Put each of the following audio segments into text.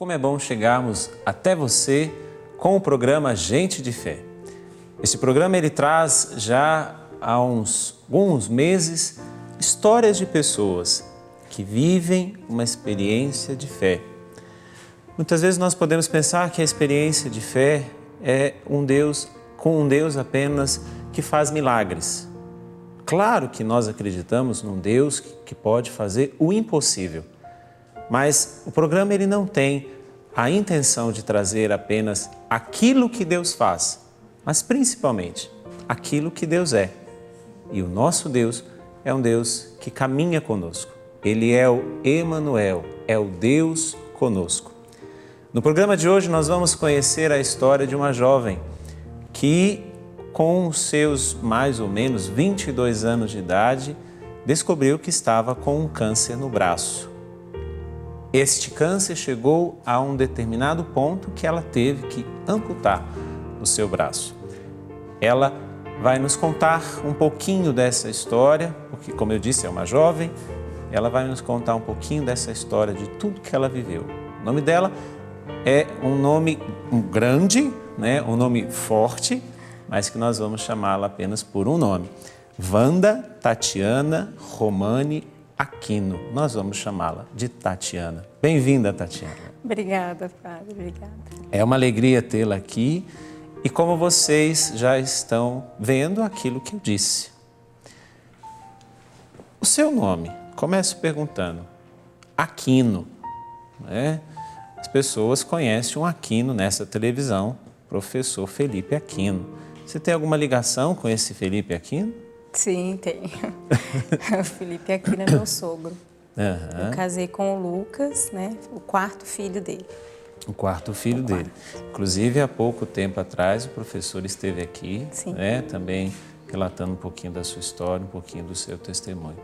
Como é bom chegarmos até você com o programa Gente de Fé. Este programa ele traz já há alguns meses histórias de pessoas que vivem uma experiência de fé. Muitas vezes nós podemos pensar que a experiência de fé é com um Deus apenas que faz milagres. Claro que nós acreditamos num Deus que pode fazer o impossível, mas o programa ele não tem a intenção de trazer apenas aquilo que Deus faz, mas principalmente aquilo que Deus é. E o nosso Deus é um Deus que caminha conosco. Ele é o Emanuel, é o Deus conosco. No programa de hoje nós vamos conhecer a história de uma jovem que, com os seus mais ou menos 22 anos de idade, descobriu que estava com um câncer no braço. Este câncer chegou a um determinado ponto que ela teve que amputar o seu braço. Ela vai nos contar um pouquinho dessa história, porque, como eu disse, é uma jovem, ela vai nos contar um pouquinho dessa história, de tudo que ela viveu. O nome dela é um nome grande, né? Um nome forte, mas que nós vamos chamá-la apenas por um nome. Wanda Tatiana Romani Aquino. Nós vamos chamá-la de Tatiana. Bem-vinda, Tatiana. Obrigada, Padre. Obrigada. É uma alegria tê-la aqui e como vocês já estão vendo aquilo que eu disse. O seu nome, começo perguntando, Aquino, né? As pessoas conhecem um Aquino nessa televisão, professor Felipe Aquino. Você tem alguma ligação com esse Felipe Aquino? Sim, tenho. O Felipe Aquino é meu sogro. Uhum. Eu casei com o Lucas, né? O quarto filho dele. O quarto filho dele. Inclusive, há pouco tempo atrás, o professor esteve aqui, né? Também relatando um pouquinho da sua história, um pouquinho do seu testemunho.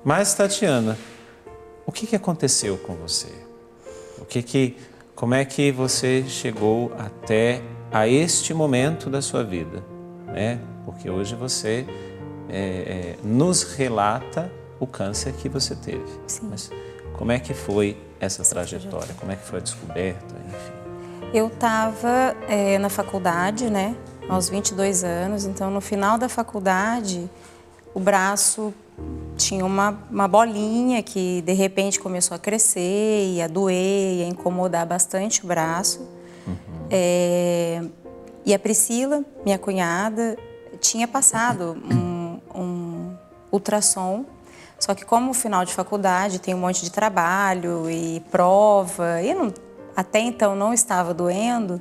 Mas, Tatiana, o que aconteceu com você? Como é que você chegou até a este momento da sua vida, né? Porque hoje você nos relata o câncer que você teve. Sim. Mas como é que foi essa trajetória? Como é que foi a descoberta? Enfim. Eu estava na faculdade, né? Aos 22 anos. Então, no final da faculdade, o braço tinha uma bolinha que, de repente, começou a crescer, ia doer, ia incomodar bastante o braço. Uhum. E a Priscila, minha cunhada, tinha passado um ultrassom, só que como final de faculdade tem um monte de trabalho e prova, e até então não estava doendo,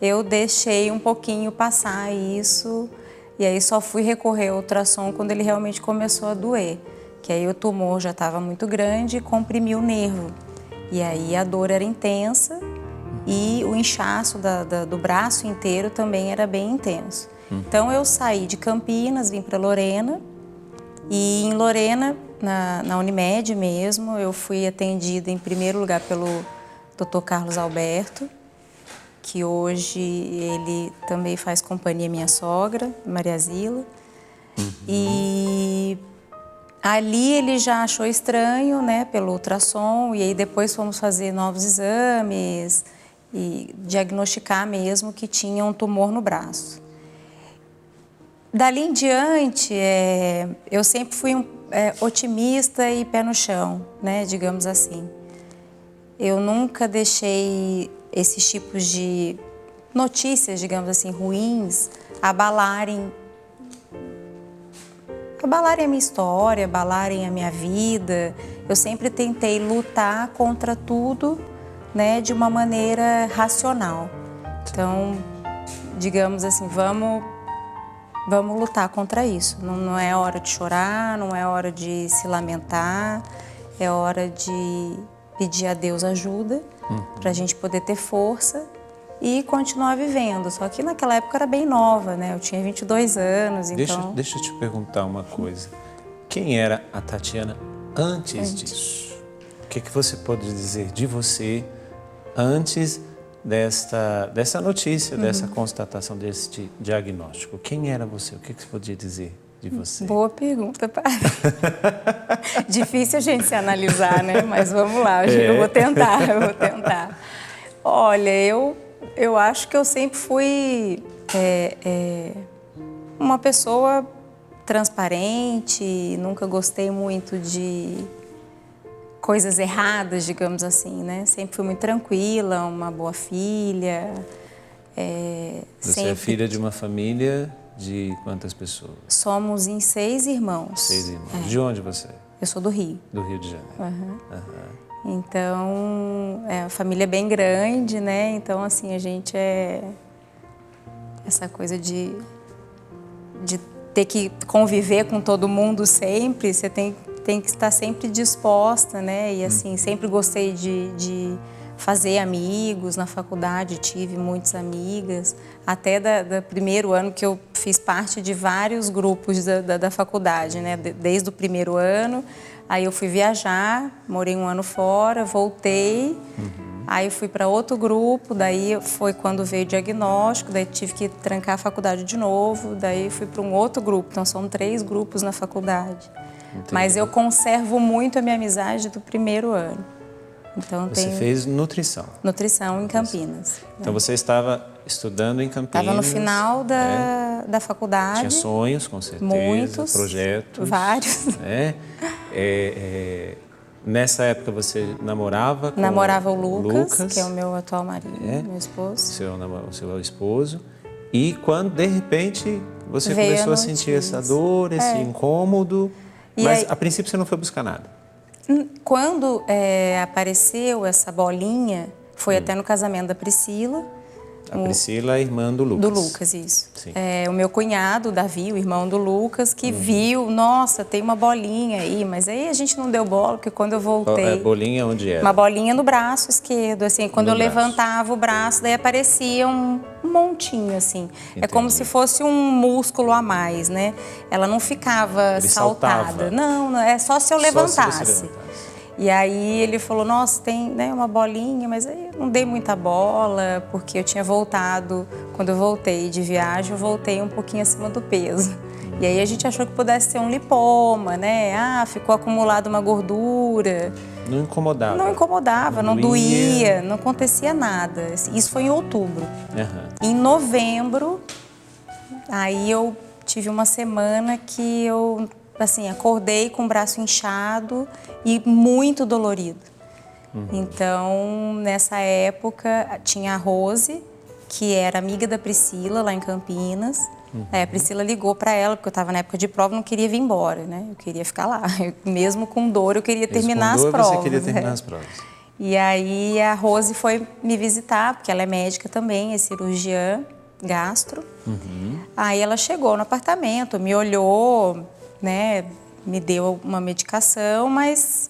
eu deixei um pouquinho passar isso, e aí só fui recorrer ao ultrassom quando ele realmente começou a doer, que aí o tumor já estava muito grande e comprimiu o nervo, e aí a dor era intensa e o inchaço do braço inteiro também era bem intenso. Então, eu saí de Campinas, vim para Lorena, e em Lorena, na Unimed mesmo, eu fui atendida em primeiro lugar pelo Dr. Carlos Alberto, que hoje ele também faz companhia à minha sogra, Maria Zila. Uhum. E ali ele já achou estranho, né, pelo ultrassom, e aí depois fomos fazer novos exames e diagnosticar mesmo que tinha um tumor no braço. Dali em diante, eu sempre fui otimista e pé no chão, né, digamos assim. Eu nunca deixei esses tipos de notícias, digamos assim, ruins, abalarem a minha história, abalarem a minha vida. Eu sempre tentei lutar contra tudo, né, de uma maneira racional. Então, digamos assim, vamos lutar contra isso. Não é hora de chorar, não é hora de se lamentar, é hora de pedir a Deus ajuda para a gente poder ter força e continuar vivendo. Só que naquela época eu era bem nova, né? Eu tinha 22 anos, então... Deixa eu te perguntar uma coisa. Quem era a Tatiana antes disso? O que você pode dizer de você antes dessa notícia, dessa constatação, desse diagnóstico? Quem era você? O que você podia dizer de você? Boa pergunta, Padre. Difícil a gente se analisar, né? Mas vamos lá, eu vou tentar. Olha, eu acho que eu sempre fui uma pessoa transparente, nunca gostei muito de coisas erradas, digamos assim, né? Sempre fui muito tranquila, uma boa filha. Você é filha de uma família de quantas pessoas? Somos em 6 irmãos. 6 irmãos. De onde você é? Eu sou do Rio. Do Rio de Janeiro. Então, a família é bem grande, né? Então, assim, a gente essa coisa de ter que conviver com todo mundo sempre, você tem que estar sempre disposta, né? E, assim, sempre gostei de fazer amigos na faculdade, tive muitas amigas. Até do primeiro ano que eu fiz parte de vários grupos da faculdade, né? Desde o primeiro ano. Aí eu fui viajar, morei um ano fora, voltei, aí fui para outro grupo, daí foi quando veio o diagnóstico, daí tive que trancar a faculdade de novo, daí fui para um outro grupo, então são 3 grupos na faculdade. Entendi. Mas eu conservo muito a minha amizade do primeiro ano. Então, você fez nutrição? Nutrição em Campinas. Então você estava estudando em Campinas? Estava no final da faculdade. Tinha sonhos, com certeza. Muitos. Projetos. Vários. Né? Nessa época você namorava com o Lucas, que é o meu atual marido, meu esposo. Seu esposo. E quando, de repente, você veio começou a sentir essa dor, esse incômodo, mas aí, a princípio você não foi buscar nada? Quando apareceu essa bolinha, foi até no casamento da Priscila. A Priscila, irmã do Lucas. Do Lucas, isso. Sim. O meu cunhado, Davi, o irmão do Lucas, que viu, nossa, tem uma bolinha aí, mas aí a gente não deu bola, porque quando eu voltei... Bolinha onde era? Uma bolinha no braço esquerdo, assim, quando eu braço. levantava o braço, daí aparecia um montinho, assim. Entendi. É como se fosse um músculo a mais, né? Ela não ficava saltada. Saltava. Não, é só se eu levantasse. Só se você levantasse. E aí ele falou, nossa, tem, né, uma bolinha, mas aí eu não dei muita bola, porque eu tinha voltado, quando eu voltei de viagem, eu voltei um pouquinho acima do peso. E aí a gente achou que pudesse ser um lipoma, né? Ficou acumulada uma gordura. Não incomodava? Não incomodava, não doía, não acontecia nada. Isso foi em outubro. Em novembro, aí eu tive uma semana que eu... assim, acordei com o braço inchado e muito dolorido. Então, nessa época, tinha a Rose, que era amiga da Priscila, lá em Campinas. A Priscila ligou para ela, porque eu estava na época de prova, não queria vir embora, né? Eu queria ficar lá. Mesmo com dor, eu queria terminar as provas. Você queria terminar as provas. E aí, a Rose foi me visitar, porque ela é médica também, é cirurgiã, gastro. Aí ela chegou no apartamento, me olhou, né, me deu uma medicação, mas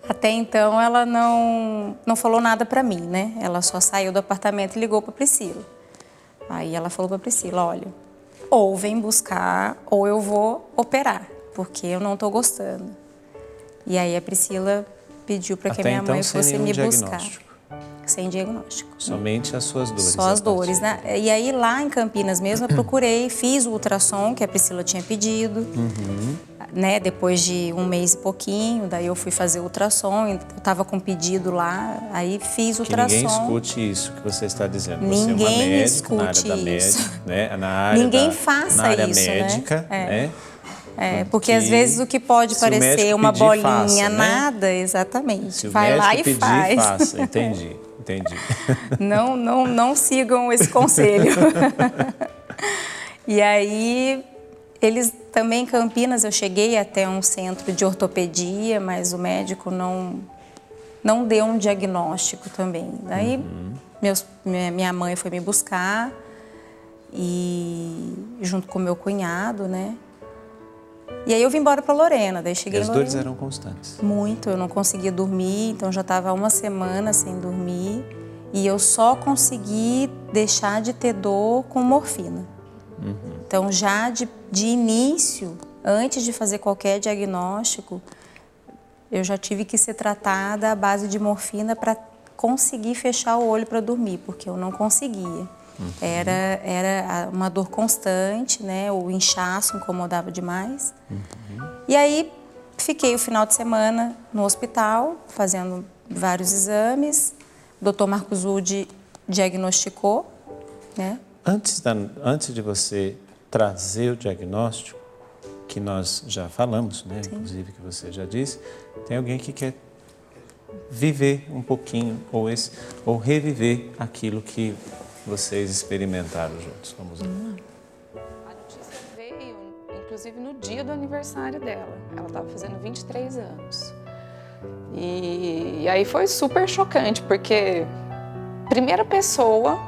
até então ela não falou nada para mim, né? Ela só saiu do apartamento e ligou para Priscila. Aí ela falou para Priscila, olha, ou vem buscar ou eu vou operar, porque eu não estou gostando. E aí a Priscila pediu para que a minha mãe fosse me buscar. Sem diagnóstico. Somente as suas dores. Só as dores, né? E aí lá em Campinas mesmo eu procurei, fiz o ultrassom que a Priscila tinha pedido, né? Depois de um mês e pouquinho, daí eu fui fazer o ultrassom, eu estava com pedido lá, aí fiz o ultrassom. Ninguém escute isso que você está dizendo. Ninguém você é uma médica, escute na área da isso. né? Na área ninguém faça na área isso, médica, né? Porque às vezes o que pode parecer uma bolinha, faça, nada, exatamente. Se vai lá e pedir, faz. Faça. Entendi. Não sigam esse conselho. E aí, eles também em Campinas, eu cheguei até um centro de ortopedia, mas o médico não deu um diagnóstico também. Daí, minha mãe foi me buscar, e junto com meu cunhado, né? E aí eu vim embora para Lorena, daí cheguei em Lorena. E as dores eram constantes? Muito, eu não conseguia dormir, então já estava uma semana sem dormir. E eu só consegui deixar de ter dor com morfina. Então já de início, antes de fazer qualquer diagnóstico, eu já tive que ser tratada à base de morfina para conseguir fechar o olho para dormir, porque eu não conseguia. Era uma dor constante, né? O inchaço incomodava demais. E aí fiquei o final de semana no hospital, fazendo vários exames. o Dr. Marcos Ude diagnosticou, né? Antes de você trazer o diagnóstico, que nós já falamos, né? Inclusive que você já disse, tem alguém que quer viver um pouquinho ou reviver aquilo que vocês experimentaram juntos. Vamos lá. A notícia veio, inclusive, no dia do aniversário dela. Ela estava fazendo 23 anos. E aí foi super chocante, porque primeira pessoa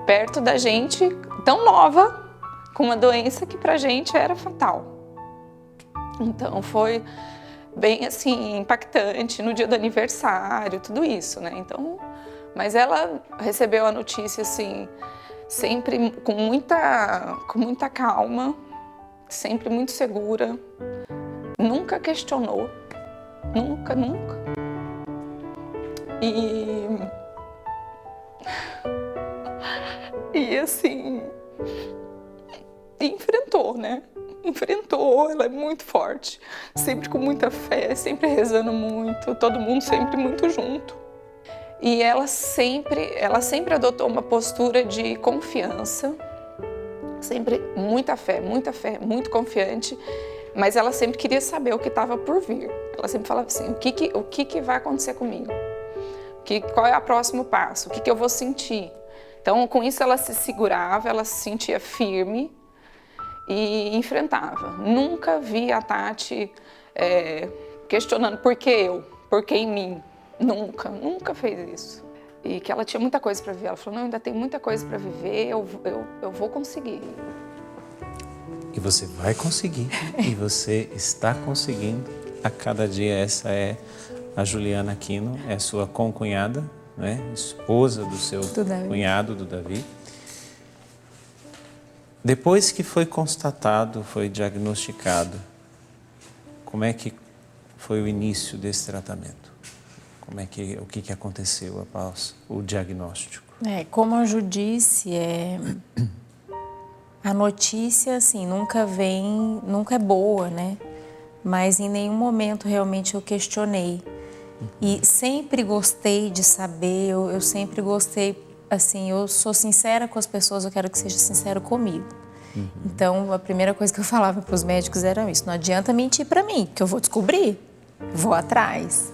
perto da gente, tão nova, com uma doença que pra gente era fatal. Então foi bem assim impactante no dia do aniversário, tudo isso, né? Então, mas ela recebeu a notícia assim, sempre com muita calma, sempre muito segura, nunca questionou, nunca. E assim, enfrentou, né? Enfrentou, ela é muito forte, sempre com muita fé, sempre rezando muito, todo mundo sempre muito junto. E ela sempre adotou uma postura de confiança, sempre muita fé, muito confiante, mas ela sempre queria saber o que estava por vir. Ela sempre falava assim, o que vai acontecer comigo? Qual é o próximo passo? O que eu vou sentir? Então, com isso ela se segurava, ela se sentia firme e enfrentava. Nunca vi a Tati questionando por que eu, por que em mim. Nunca fez isso. E que ela tinha muita coisa para viver. Ela falou, não, ainda tem muita coisa para viver, eu vou conseguir. E você vai conseguir, e você está conseguindo a cada dia. Essa é a Juliana Aquino, é sua concunhada, né? Esposa do seu cunhado, do Davi. Depois que foi constatado, foi diagnosticado, como é que foi o início desse tratamento? O que aconteceu após o diagnóstico? Como a Ju disse, a notícia assim, nunca é boa, né? Mas em nenhum momento realmente eu questionei. E sempre gostei de saber, eu sempre gostei, assim, eu sou sincera com as pessoas, eu quero que seja sincero comigo. Então, a primeira coisa que eu falava para os médicos era isso, não adianta mentir para mim, que eu vou descobrir, vou atrás.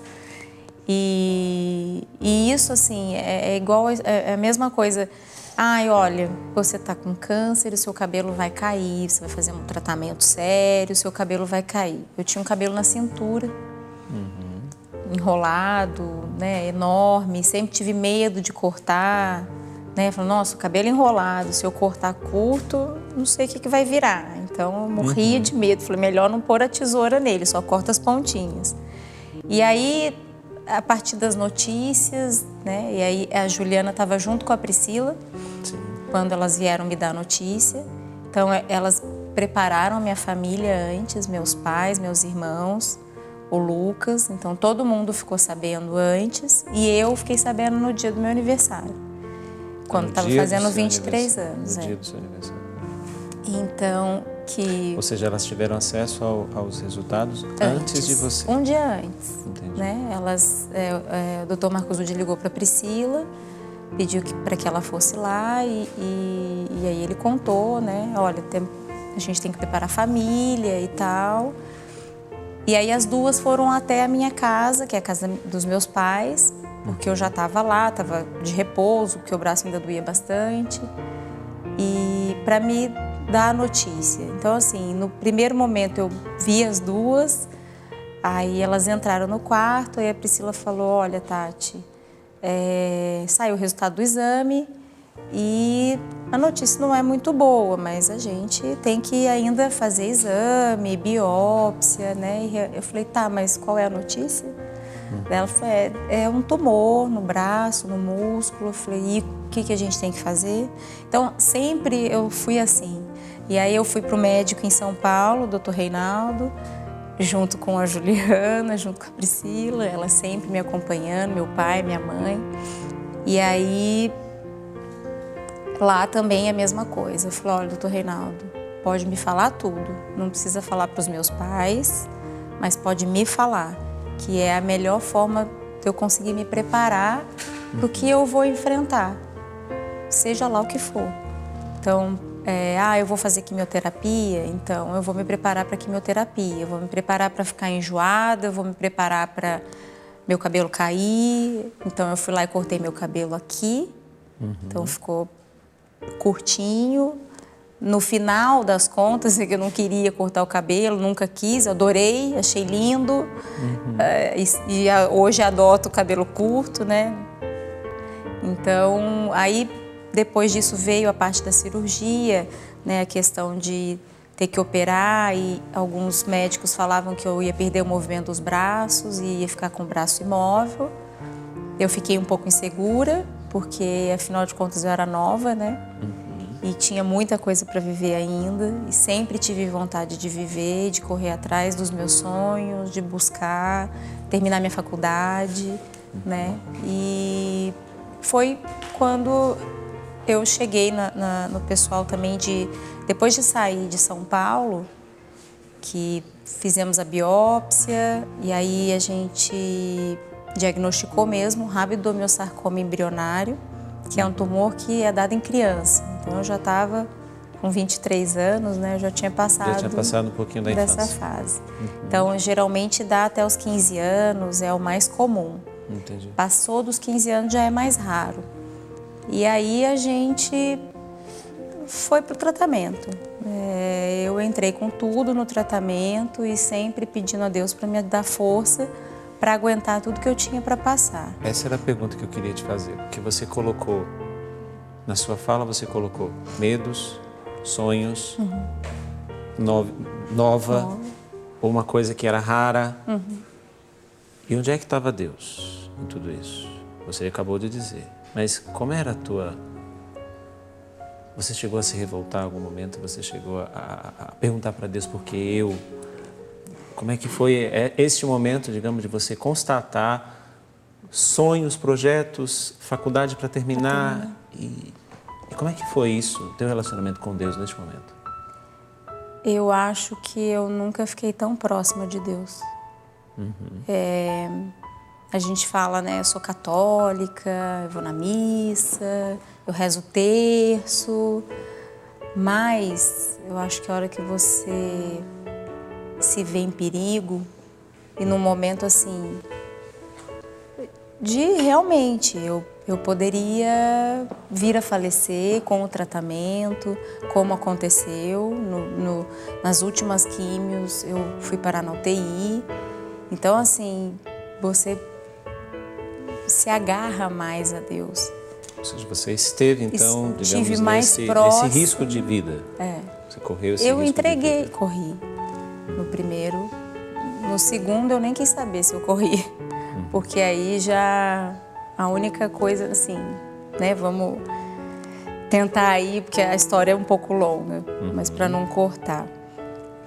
E isso, assim, igual, é a mesma coisa. Ai, olha, você está com câncer, o seu cabelo vai cair, você vai fazer um tratamento sério, o seu cabelo vai cair. Eu tinha um cabelo na cintura, enrolado, né, enorme, sempre tive medo de cortar, né, falei, nossa, o cabelo enrolado, se eu cortar curto, não sei o que vai virar. Então eu morria de medo, falei, melhor não pôr a tesoura nele, só corta as pontinhas. E aí, a partir das notícias, né, e aí a Juliana estava junto com a Priscila, quando elas vieram me dar a notícia. Então elas prepararam a minha família antes, meus pais, meus irmãos, o Lucas, então todo mundo ficou sabendo antes e eu fiquei sabendo no dia do meu aniversário, quando estava fazendo 23 anos. No dia do seu aniversário. Então, Ou seja, elas tiveram acesso aos resultados antes de você? Um dia antes. Entendi. Né? O Dr. Marcos Ude ligou para a Priscila, pediu para que ela fosse lá e aí ele contou, né? Olha, a gente tem que preparar a família e tal. E aí as duas foram até a minha casa, que é a casa dos meus pais, porque eu já estava lá, estava de repouso, porque o braço ainda doía bastante, e para me dar a notícia. Então, assim, no primeiro momento eu vi as duas, aí elas entraram no quarto, aí a Priscila falou, olha, Tati, saiu o resultado do exame e a notícia não é muito boa, mas a gente tem que ainda fazer exame, biópsia, né? E eu falei, tá, mas qual é a notícia? Ela falou, é um tumor no braço, no músculo. Eu falei, e o que a gente tem que fazer? Então, sempre eu fui assim. E aí eu fui para o médico em São Paulo, o Dr. Reinaldo, junto com a Juliana, junto com a Priscila, ela sempre me acompanhando, meu pai, minha mãe. E aí, lá também é a mesma coisa. Eu falei, olha, doutor Reinaldo, pode me falar tudo. Não precisa falar para os meus pais, mas pode me falar, que é a melhor forma de eu conseguir me preparar porque eu vou enfrentar, seja lá o que for. Então, eu vou fazer quimioterapia, então eu vou me preparar para quimioterapia, eu vou me preparar para ficar enjoada, eu vou me preparar para meu cabelo cair. Então, eu fui lá e cortei meu cabelo aqui, então ficou curtinho. No final das contas, eu não queria cortar o cabelo, nunca quis, adorei, achei lindo. Hoje adoto o cabelo curto, né? Então, aí depois disso veio a parte da cirurgia, né? A questão de ter que operar, e alguns médicos falavam que eu ia perder o movimento dos braços e ia ficar com o braço imóvel. Eu fiquei um pouco insegura, porque afinal de contas eu era nova, né? E tinha muita coisa para viver ainda, e sempre tive vontade de viver, de correr atrás dos meus sonhos, de buscar, terminar minha faculdade, né? E foi quando eu cheguei no pessoal também depois de sair de São Paulo, que fizemos a biópsia, e aí a gente diagnosticou mesmo rabidomiosarcoma embrionário, que é um tumor que é dado em criança. Então eu já estava com 23 anos, né? Eu já tinha passado um pouquinho da dessa infância. fase. Então geralmente dá até os 15 anos, é o mais comum. Entendi. Passou dos 15 anos já é mais raro. E aí a gente foi para o tratamento. Eu entrei com tudo no tratamento e sempre pedindo a Deus para me dar força para aguentar tudo que eu tinha para passar. Essa era a pergunta que eu queria te fazer, porque você colocou, na sua fala você colocou medos, sonhos, nova, ou uma coisa que era rara. E onde é que estava Deus em tudo isso? Você acabou de dizer, mas como era a tua... Você chegou a se revoltar em algum momento? Você chegou a perguntar para Deus por que eu... Como é que foi este momento, digamos, de você constatar sonhos, projetos, faculdade para terminar? E como é que foi isso, o teu relacionamento com Deus neste momento? Eu acho que eu nunca fiquei tão próxima de Deus. A gente fala, né, eu sou católica, eu vou na missa, eu rezo o terço, mas eu acho que a hora que você se vê em perigo e num momento assim de realmente eu poderia vir a falecer com o tratamento, como aconteceu nas últimas químios, eu fui parar na UTI. Então assim, você se agarra mais a Deus. Ou seja, você esteve então, digamos, nesse risco de vida. Você correu esse risco de vida. Eu entreguei, corri. No primeiro. No segundo, eu nem quis saber se eu corri. Porque aí já a única coisa, assim, né? Vamos tentar aí, porque a história é um pouco longa, mas para não cortar.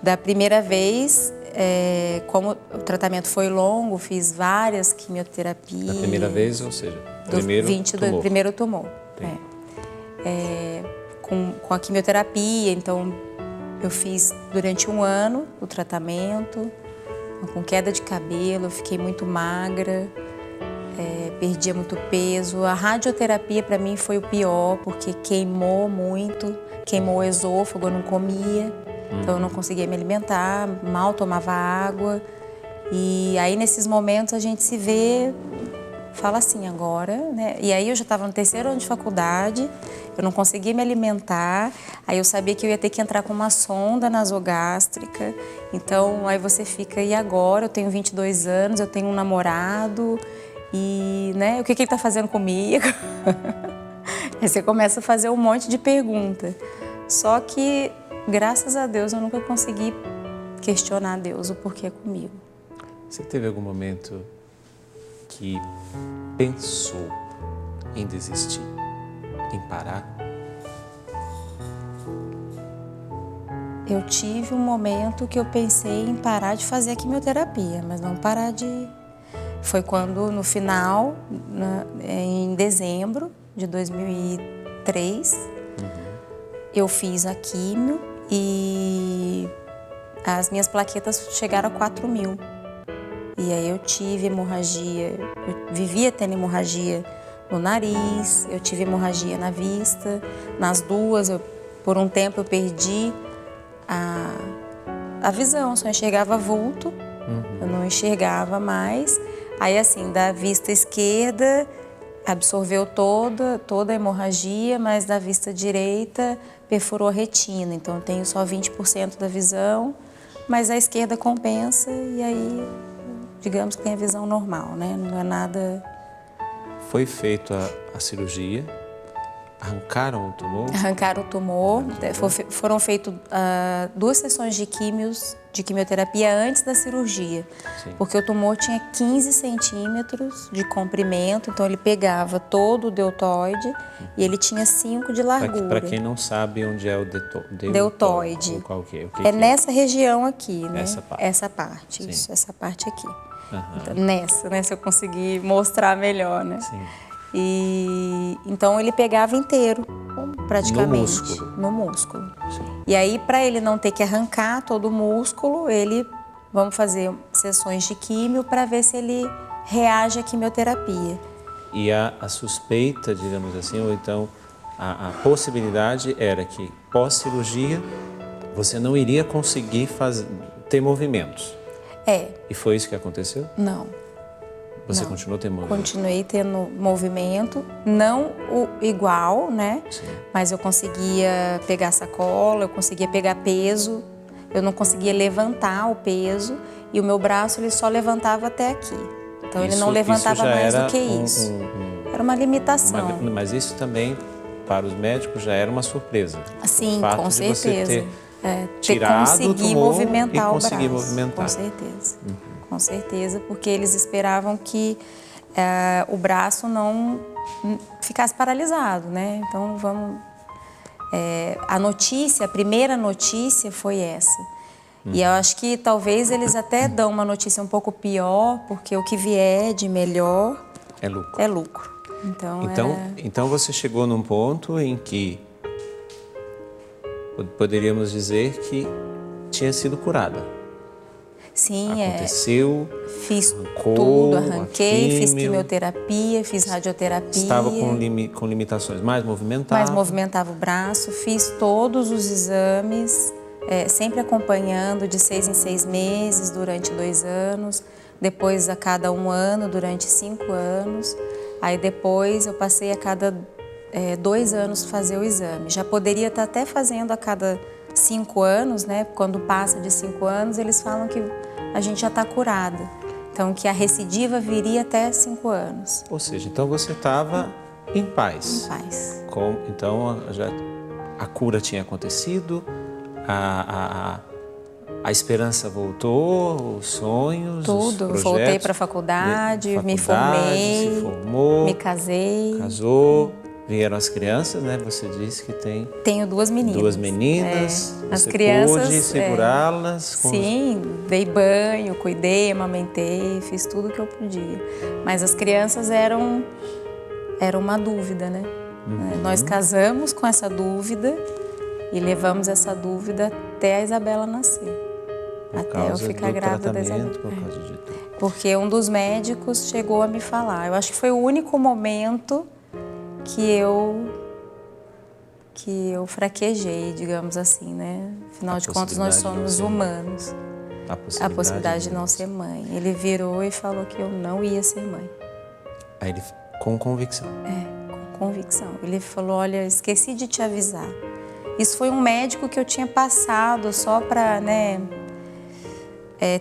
Da primeira vez, como o tratamento foi longo, fiz várias quimioterapias. Da primeira vez, ou seja, primeiro tumor. Com a quimioterapia, então... Eu fiz durante 1 ano o tratamento, com queda de cabelo, eu fiquei muito magra, perdia muito peso. A radioterapia para mim foi o pior, porque queimou muito, queimou o esôfago, eu não comia, então eu não conseguia me alimentar, mal tomava água. E aí nesses momentos a gente se vê, fala assim agora, né? E aí eu já estava no 3º ano de faculdade, eu não conseguia me alimentar, aí eu sabia que eu ia ter que entrar com uma sonda nasogástrica. Então aí você fica, e agora? Eu tenho 22 anos, eu tenho um namorado, e né, o que ele está fazendo comigo? Aí você começa a fazer um monte de perguntas. Só que, graças a Deus, eu nunca consegui questionar a Deus o porquê comigo. Você teve algum momento que pensou em desistir, em parar? Eu tive um momento que eu pensei em parar de fazer a quimioterapia, mas não parar de... Foi quando, no final, em dezembro de 2003, eu fiz a quimio e as minhas plaquetas chegaram a 4.000. E aí eu tive hemorragia, eu vivia tendo hemorragia no nariz, eu tive hemorragia na vista. Nas duas, por um tempo eu perdi a visão, só enxergava vulto, eu não enxergava mais. Aí assim, da vista esquerda absorveu toda a hemorragia, mas da vista direita perfurou a retina, então eu tenho só 20% da visão, mas a esquerda compensa e aí, digamos que tem a visão normal, né? Não é nada... Foi feita a cirurgia, arrancaram o tumor? Arrancaram o tumor, foram feitas 2 sessões de quimioterapia antes da cirurgia, Sim. porque o tumor tinha 15 centímetros de comprimento, então ele pegava todo o deltoide e ele tinha 5 de largura. Para quem não sabe onde é o deltoide. Qual que é? O que é nessa região aqui, né? Essa parte. Isso, essa parte aqui. Então, nessa eu consegui mostrar melhor, né? Sim. E então ele pegava inteiro, praticamente. No músculo. Sim. E aí, para ele não ter que arrancar todo o músculo, vamos fazer sessões de químio para ver se ele reage à quimioterapia. E a suspeita, digamos assim, ou então a possibilidade era que pós-cirurgia você não iria conseguir ter movimentos. E foi isso que aconteceu? Não. Você não. continuou tendo movimento? Continuei tendo movimento, não igual, né? Sim. Mas eu conseguia pegar sacola, eu conseguia pegar peso, eu não conseguia levantar o peso e o meu braço ele só levantava até aqui. Então ele não levantava mais do que isso. Era uma limitação. Mas isso também, para os médicos, já era uma surpresa. Sim, com certeza. Conseguir movimentar o braço. Movimentar. Com certeza. Com certeza, porque eles esperavam que o braço não ficasse paralisado, né? Então, a primeira notícia foi essa. E eu acho que talvez eles até dão uma notícia um pouco pior, porque o que vier de melhor é lucro. Então você chegou num ponto em que poderíamos dizer que tinha sido curada. Sim, aconteceu. Fiz tudo, arranquei, fiz quimioterapia, fiz radioterapia. Estava com limitações, mais movimentava? Mais movimentava o braço, fiz todos os exames, sempre acompanhando de 6 em 6 meses durante 2 anos, depois a cada 1 ano durante 5 anos. Aí depois eu passei a cada 2 anos fazer o exame. Já poderia estar até fazendo a cada 5 anos, né? Quando passa de 5 anos, eles falam que a gente já está curada. Então, que a recidiva viria até 5 anos. Ou seja, então você estava em paz. Em paz. Então, a cura tinha acontecido, a esperança voltou, os sonhos, tudo. Os projetos. Voltei para a faculdade, me formei, se formou, me casei. Casou. Vieram as crianças, né? Você disse que tem... Tenho 2 meninas. 2 meninas. As crianças... Pôde segurá-las? Sim, dei banho, cuidei, amamentei, fiz tudo o que eu podia. Mas as crianças eram uma dúvida, né? Nós casamos com essa dúvida e levamos essa dúvida até a Isabela nascer. Até eu ficar grávida da Isabela. Por causa de tudo. Porque um dos médicos chegou a me falar. Eu acho que foi o único momento que eu fraquejei, digamos assim, né? Afinal de contas, nós somos humanos. A possibilidade de não ser mãe. Ele virou e falou que eu não ia ser mãe. Aí ele, com convicção? Com convicção. Ele falou, olha, esqueci de te avisar. Isso foi um médico que eu tinha passado só para, né,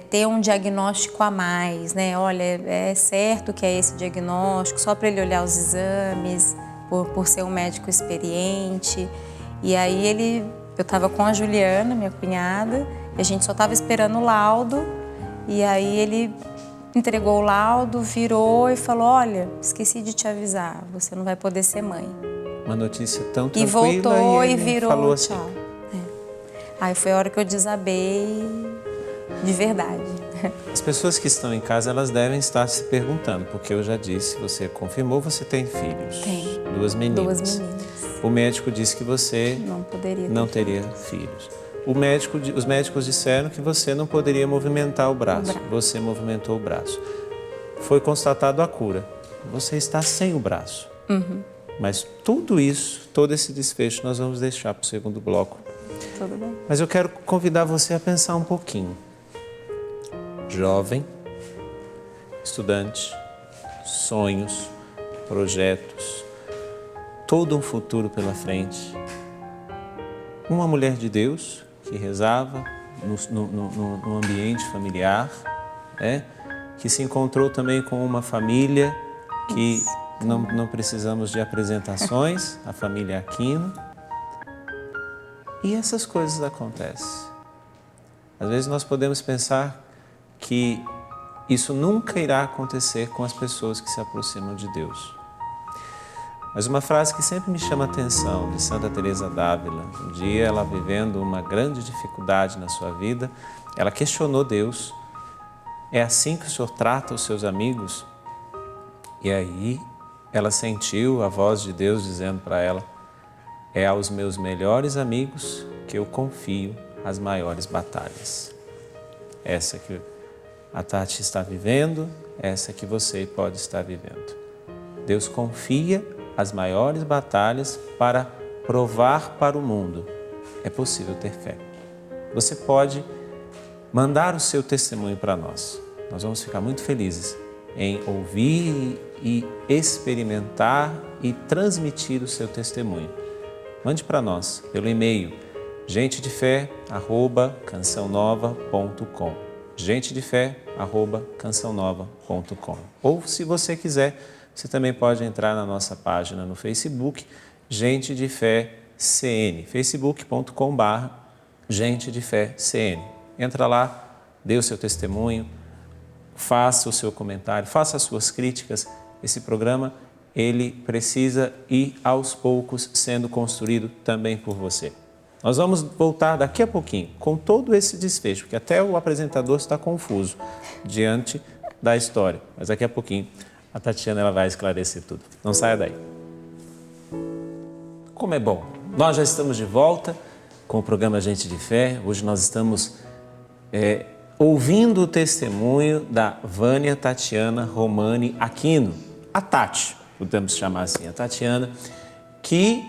ter um diagnóstico a mais, né? Olha, é certo que é esse diagnóstico, só para ele olhar os exames, por ser um médico experiente. E aí eu estava com a Juliana, minha cunhada, e a gente só estava esperando o laudo. E aí ele entregou o laudo, virou e falou, olha, esqueci de te avisar, você não vai poder ser mãe. Uma notícia tão tranquila. E voltou e virou, falou assim. tchau. Aí foi a hora que eu desabei de verdade. As pessoas que estão em casa, elas devem estar se perguntando, porque eu já disse, você confirmou, você tem filhos. Tem. 2 meninas. 2 meninas. O médico disse que você não teria filhos. Os médicos disseram que você não poderia movimentar o braço. Você movimentou o braço. Foi constatado a cura. Você está sem o braço. Mas tudo isso, todo esse desfecho, nós vamos deixar para o segundo bloco. Tudo bem. Mas eu quero convidar você a pensar um pouquinho. Jovem, estudante, sonhos, projetos, todo um futuro pela frente. Uma mulher de Deus que rezava no ambiente familiar, né? Que se encontrou também com uma família que não precisamos de apresentações, a família Aquino. E essas coisas acontecem. Às vezes nós podemos pensar que isso nunca irá acontecer com as pessoas que se aproximam de Deus. Mas uma frase que sempre me chama a atenção, de Santa Teresa d'Ávila, um dia ela vivendo uma grande dificuldade na sua vida, ela questionou Deus: é assim que o Senhor trata os seus amigos? E aí ela sentiu a voz de Deus dizendo para ela: é aos meus melhores amigos que eu confio as maiores batalhas. Essa que a Tati está vivendo, essa que você pode estar vivendo. Deus confia as maiores batalhas para provar para o mundo: é possível ter fé. Você pode mandar o seu testemunho para nós. Nós vamos ficar muito felizes em ouvir e experimentar e transmitir o seu testemunho. Mande para nós pelo e-mail gentedefé@cançãonova.com, gentedefé@cançãonova.com. Ou, se você quiser, você também pode entrar na nossa página no Facebook, Gente de Fé CN, facebook.com/Gente de Fé CN. Entra lá, dê o seu testemunho, faça o seu comentário, faça as suas críticas. Esse programa, ele precisa ir aos poucos sendo construído também por você. Nós vamos voltar daqui a pouquinho com todo esse desfecho, porque até o apresentador está confuso diante da história. Mas daqui a pouquinho a Tatiana ela vai esclarecer tudo. Não saia daí. Como é bom! Nós já estamos de volta com o programa Gente de Fé. Hoje nós estamos ouvindo o testemunho da Vânia Tatiana Romani Aquino, a Tati, podemos chamar assim, a Tatiana, que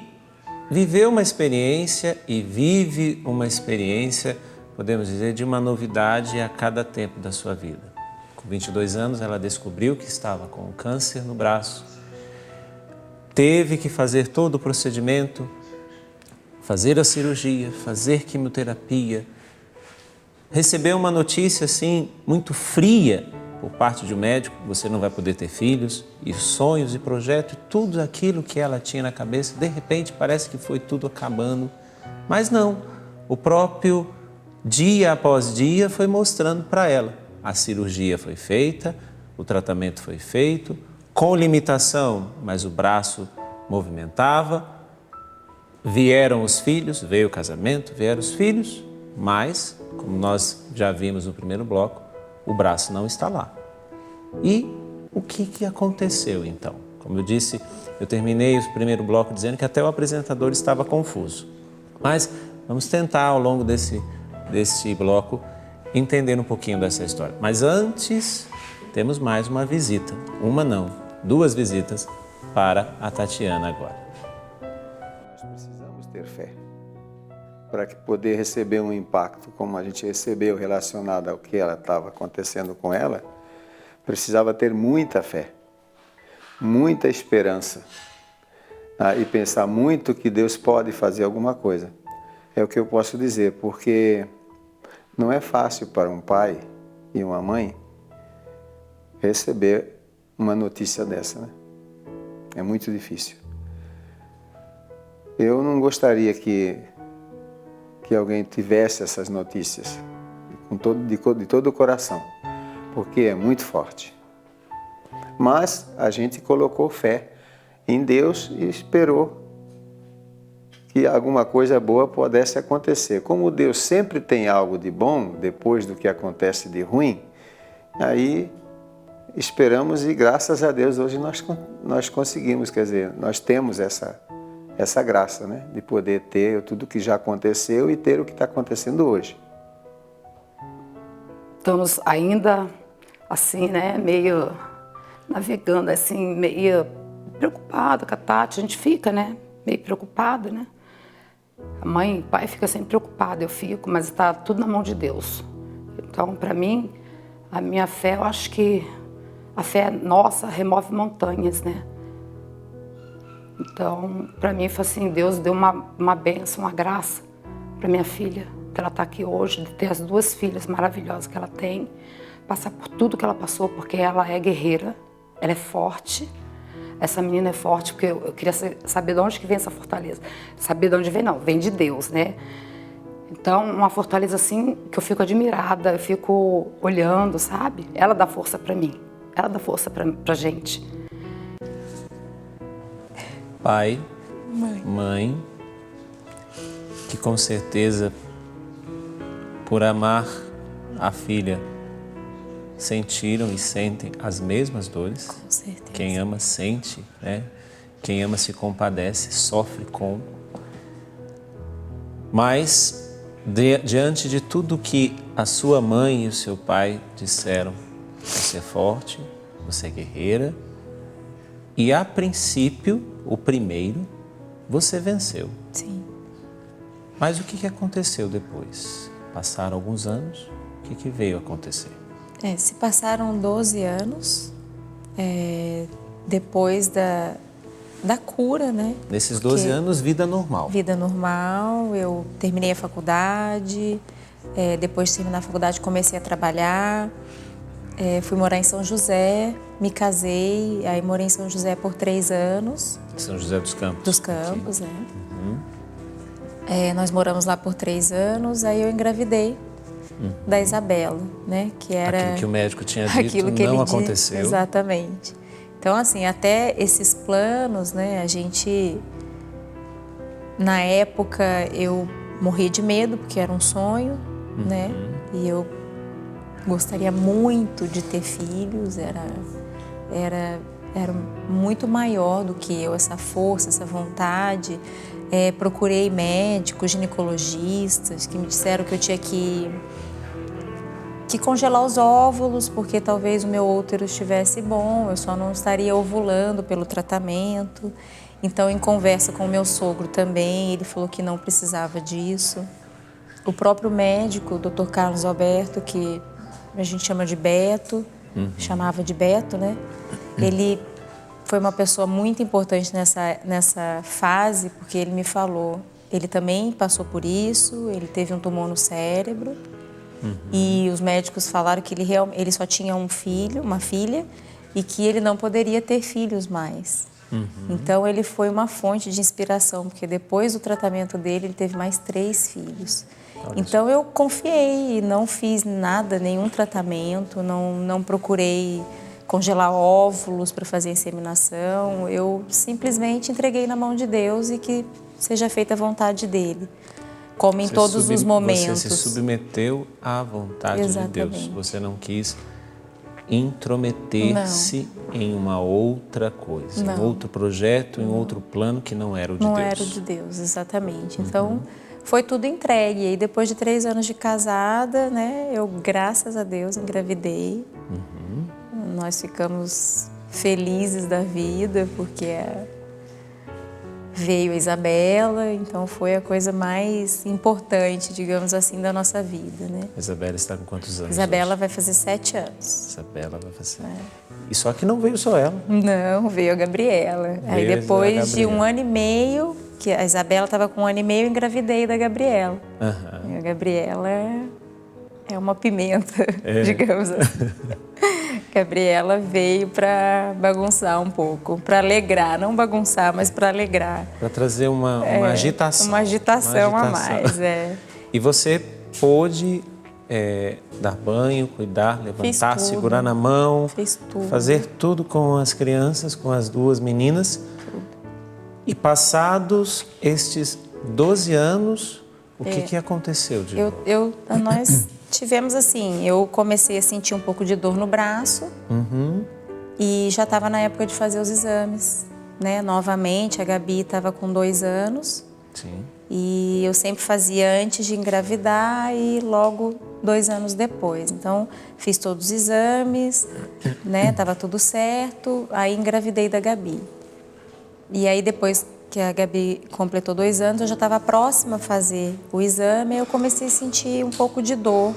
viveu uma experiência e vive uma experiência, podemos dizer, de uma novidade a cada tempo da sua vida. Com 22 anos, ela descobriu que estava com um câncer no braço, teve que fazer todo o procedimento, fazer a cirurgia, fazer quimioterapia, recebeu uma notícia assim muito fria por parte de um médico: você não vai poder ter filhos, e sonhos e projetos, tudo aquilo que ela tinha na cabeça, de repente parece que foi tudo acabando. Mas não, o próprio dia após dia foi mostrando para ela. A cirurgia foi feita, o tratamento foi feito, com limitação, mas o braço movimentava. Vieram os filhos, veio o casamento, vieram os filhos, mas, como nós já vimos no primeiro bloco, o braço não está lá. E o que aconteceu então? Como eu disse, eu terminei o primeiro bloco dizendo que até o apresentador estava confuso. Mas vamos tentar, ao longo desse bloco, entender um pouquinho dessa história. Mas antes, temos mais uma visita. Uma não, 2 visitas para a Tatiana agora. Nós precisamos ter fé para poder receber um impacto como a gente recebeu relacionado ao que estava acontecendo com ela. Precisava ter muita fé, muita esperança, e pensar muito que Deus pode fazer alguma coisa. É o que eu posso dizer, porque não é fácil para um pai e uma mãe receber uma notícia dessa, né? É muito difícil. Eu não gostaria que alguém tivesse essas notícias de todo o coração, porque é muito forte. Mas a gente colocou fé em Deus e esperou que alguma coisa boa pudesse acontecer. Como Deus sempre tem algo de bom depois do que acontece de ruim, aí esperamos e graças a Deus hoje nós conseguimos, quer dizer, nós temos essa graça, né, de poder ter tudo que já aconteceu e ter o que está acontecendo hoje. Estamos ainda assim, né, meio navegando assim, meio preocupada com a Tati, a gente fica, né, meio preocupada, né? A mãe e o pai ficam sempre preocupados, eu fico, mas está tudo na mão de Deus. Então, para mim, a minha fé, eu acho que a fé nossa remove montanhas, né? Então, para mim, foi assim, Deus deu uma bênção, uma graça para minha filha, de ela estar aqui hoje, de ter as 2 filhas maravilhosas que ela tem, passar por tudo que ela passou, porque ela é guerreira, ela é forte. Essa menina é forte, porque eu queria saber de onde que vem essa fortaleza. Saber de onde vem, não, vem de Deus, né? Então, uma fortaleza assim, que eu fico admirada, eu fico olhando, sabe? Ela dá força para mim, ela dá força pra gente. Pai, mãe, que com certeza, por amar a filha, sentiram e sentem as mesmas dores. Com certeza. Quem ama sente, né? Quem ama se compadece, sofre com. Mas, diante de tudo que a sua mãe e o seu pai disseram, você é forte, você é guerreira, e a princípio, o primeiro, você venceu. Sim. Mas o que aconteceu depois? Passaram alguns anos, o que veio acontecer? Se passaram 12 anos depois da cura, né? Nesses 12 anos, vida normal. Vida normal, eu terminei a faculdade, depois de terminar a faculdade comecei a trabalhar, fui morar em São José, me casei, aí morei em São José por 3 anos. São José dos Campos. Dos Campos, nós moramos lá por 3 anos, aí eu engravidei da Isabela, né? Que era aquilo que o médico tinha dito aquilo que não ele aconteceu. Disse, exatamente. Então, assim, até esses planos, né? A gente, na época, eu morri de medo porque era um sonho, né? E eu gostaria muito de ter filhos, era muito maior do que eu, essa força, essa vontade. Procurei médicos, ginecologistas, que me disseram que eu tinha que congelar os óvulos, porque talvez o meu útero estivesse bom, eu só não estaria ovulando pelo tratamento. Então, em conversa com o meu sogro também, ele falou que não precisava disso. O próprio médico, o Dr. Carlos Alberto, que a gente chama de Beto, chamava de Beto, né? Ele foi uma pessoa muito importante nessa fase, porque ele me falou, ele também passou por isso, ele teve um tumor no cérebro, e os médicos falaram que ele só tinha um filho, uma filha, e que ele não poderia ter filhos mais. Então, ele foi uma fonte de inspiração, porque depois do tratamento dele, ele teve mais 3 filhos. Então, eu confiei e não fiz nada, nenhum tratamento, não procurei congelar óvulos para fazer inseminação. Eu simplesmente entreguei na mão de Deus e que seja feita a vontade dele, como em todos os momentos. Você se submeteu à vontade de Deus. Você não quis intrometer-se em uma outra coisa, em outro projeto, em outro plano que não era o de Deus. Não era o de Deus, exatamente. Então, foi tudo entregue. E depois de 3 anos de casada, né, eu, graças a Deus, engravidei. Nós ficamos felizes da vida, porque veio a Isabela, então foi a coisa mais importante, digamos assim, da nossa vida, né? A Isabela está com quantos anos? Isabela hoje? vai fazer 7 anos. Isabela vai fazer. E só que não veio só ela. Não, veio a Gabriela. Aí depois de 1 ano e meio, que a Isabela estava com 1 ano e meio, eu engravidei da Gabriela. E a Gabriela é uma pimenta, digamos assim. Gabriela veio para bagunçar um pouco, para alegrar, não bagunçar, mas para alegrar. Para trazer uma agitação. Uma agitação a mais, E você pôde dar banho, cuidar, levantar, segurar na mão, fazer tudo com as crianças, com as 2 meninas. Tudo. E passados estes 12 anos, o que aconteceu de novo? Nós tivemos assim, eu comecei a sentir um pouco de dor no braço e já estava na época de fazer os exames, né? Novamente, a Gabi estava com 2 anos. Sim. E eu sempre fazia antes de engravidar e logo 2 anos depois. Então, fiz todos os exames, né? Tava tudo certo, aí engravidei da Gabi. E aí depois que a Gabi completou 2 anos, eu já estava próxima a fazer o exame, eu comecei a sentir um pouco de dor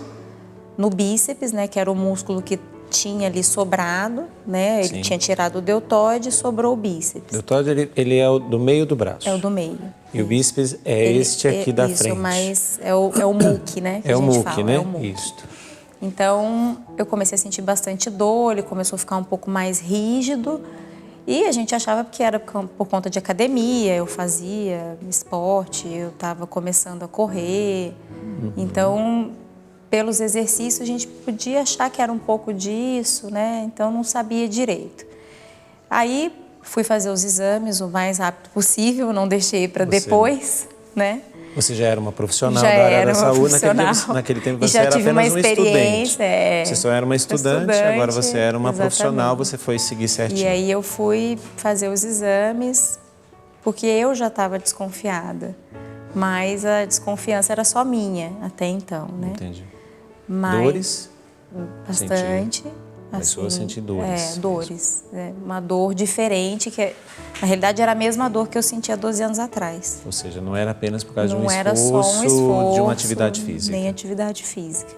no bíceps, né, que era o músculo que tinha ali sobrado, né, ele tinha tirado o deltoide e sobrou o bíceps. O deltoide, ele é o do meio do braço. É o do meio. E o bíceps é este aqui da isso, frente. Mas é o muque, né, que É a o gente muque, fala, né? é o muque. Isto. Então, eu comecei a sentir bastante dor, ele começou a ficar um pouco mais rígido e a gente achava que era por conta de academia, eu fazia esporte, eu estava começando a correr. Então, pelos exercícios, a gente podia achar que era um pouco disso, né? Então, não sabia direito. Aí, fui fazer os exames o mais rápido possível, não deixei para depois, né? Você já era uma profissional Já da área era da uma saúde. profissional. Naquele tempo E você já era tive apenas uma um estudante. experiência, Você só era uma estudante, agora você era uma profissional, você foi seguir certinho. E aí eu fui fazer os exames, porque eu já estava desconfiada. Mas a desconfiança era só minha até então, né? Entendi. Mas Dores? bastante. Começou a sentir dores. Dores. Uma dor diferente, que na realidade era a mesma dor que eu sentia 12 anos atrás. Ou seja, não era apenas por causa Não de um era só um esforço de uma atividade física. Nem atividade física.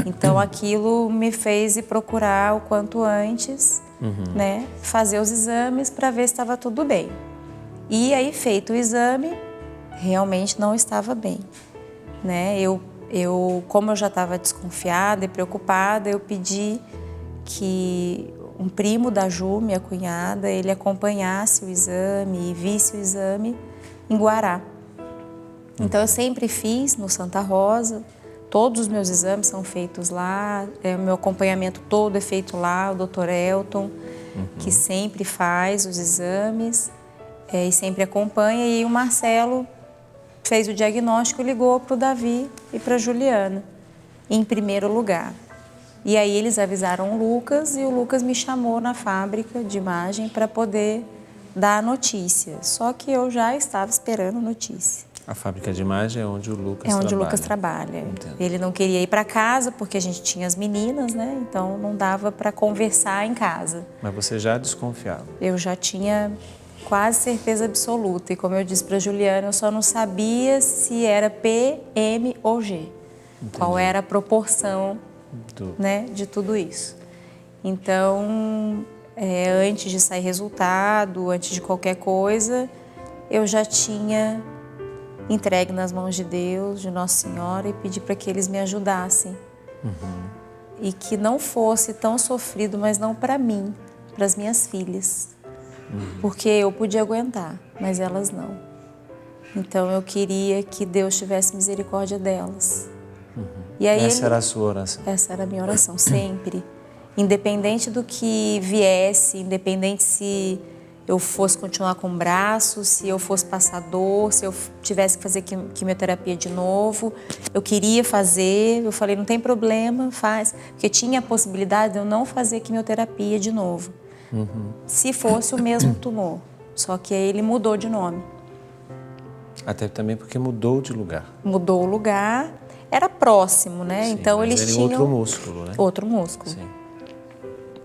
Então aquilo me fez ir procurar o quanto antes, né, fazer os exames para ver se estava tudo bem. E aí, feito o exame, realmente não estava bem, né? Como eu já estava desconfiada e preocupada, eu pedi que um primo da Ju, minha cunhada, ele acompanhasse o exame e visse o exame em Guará. Então eu sempre fiz no Santa Rosa, todos os meus exames são feitos lá, o meu acompanhamento todo é feito lá, o Dr. Elton, que sempre faz os exames e sempre acompanha, e o Marcelo fez o diagnóstico, ligou para o Davi e para a Juliana, em primeiro lugar. E aí eles avisaram o Lucas e o Lucas me chamou na fábrica de imagem para poder dar a notícia. Só que eu já estava esperando a notícia. A fábrica de imagem é onde o Lucas trabalha. É onde o Lucas trabalha. Entendo. Ele não queria ir para casa porque a gente tinha as meninas, né? Então não dava para conversar em casa. Mas você já desconfiava? Eu já tinha quase certeza absoluta. E como eu disse para a Juliana, eu só não sabia se era P, M ou G. Entendi. Qual era a proporção, né, de tudo isso. Então, antes de sair resultado, antes de qualquer coisa, eu já tinha entregue nas mãos de Deus, de Nossa Senhora, e pedi para que eles me ajudassem. E que não fosse tão sofrido, mas não para mim, para as minhas filhas. Porque eu podia aguentar, mas elas não. Então eu queria que Deus tivesse misericórdia delas. E aí Essa era a sua oração? Essa era a minha oração, sempre. Independente do que viesse, independente se eu fosse continuar com o braço, se eu fosse passar dor, se eu tivesse que fazer quimioterapia de novo, eu queria fazer, eu falei, não tem problema, faz. Porque tinha a possibilidade de eu não fazer quimioterapia de novo. Se fosse o mesmo tumor, só que aí ele mudou de nome. Até também porque mudou de lugar. Mudou o lugar, era próximo, né? Sim, então mas eles era tinham outro músculo, né? Outro músculo. Sim.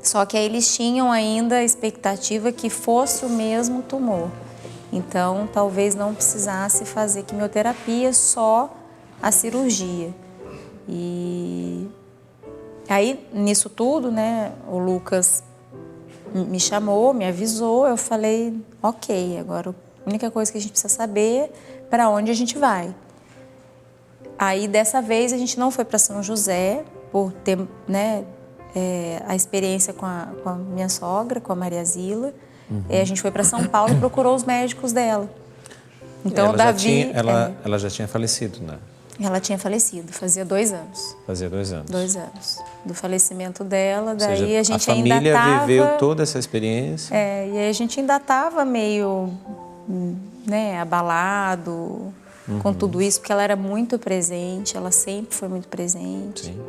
Só que aí eles tinham ainda a expectativa que fosse o mesmo tumor. Então, talvez não precisasse fazer quimioterapia, só a cirurgia. E aí, nisso tudo, né, o Lucas me chamou, me avisou, eu falei, ok, agora a única coisa que a gente precisa saber é para onde a gente vai. Aí, dessa vez, a gente não foi para São José, por ter, né, a experiência com a minha sogra, com a Maria Zila. A gente foi para São Paulo e procurou os médicos dela. Então, ela o Davi... ela já tinha falecido, né? Ela tinha falecido, fazia 2 anos. Fazia 2 anos. 2 anos. Do falecimento dela, Ou daí seja, a gente a ainda família tava... viveu toda essa experiência. E aí a gente ainda estava meio, né, abalado com tudo isso, porque ela era muito presente, ela sempre foi muito presente. Sim.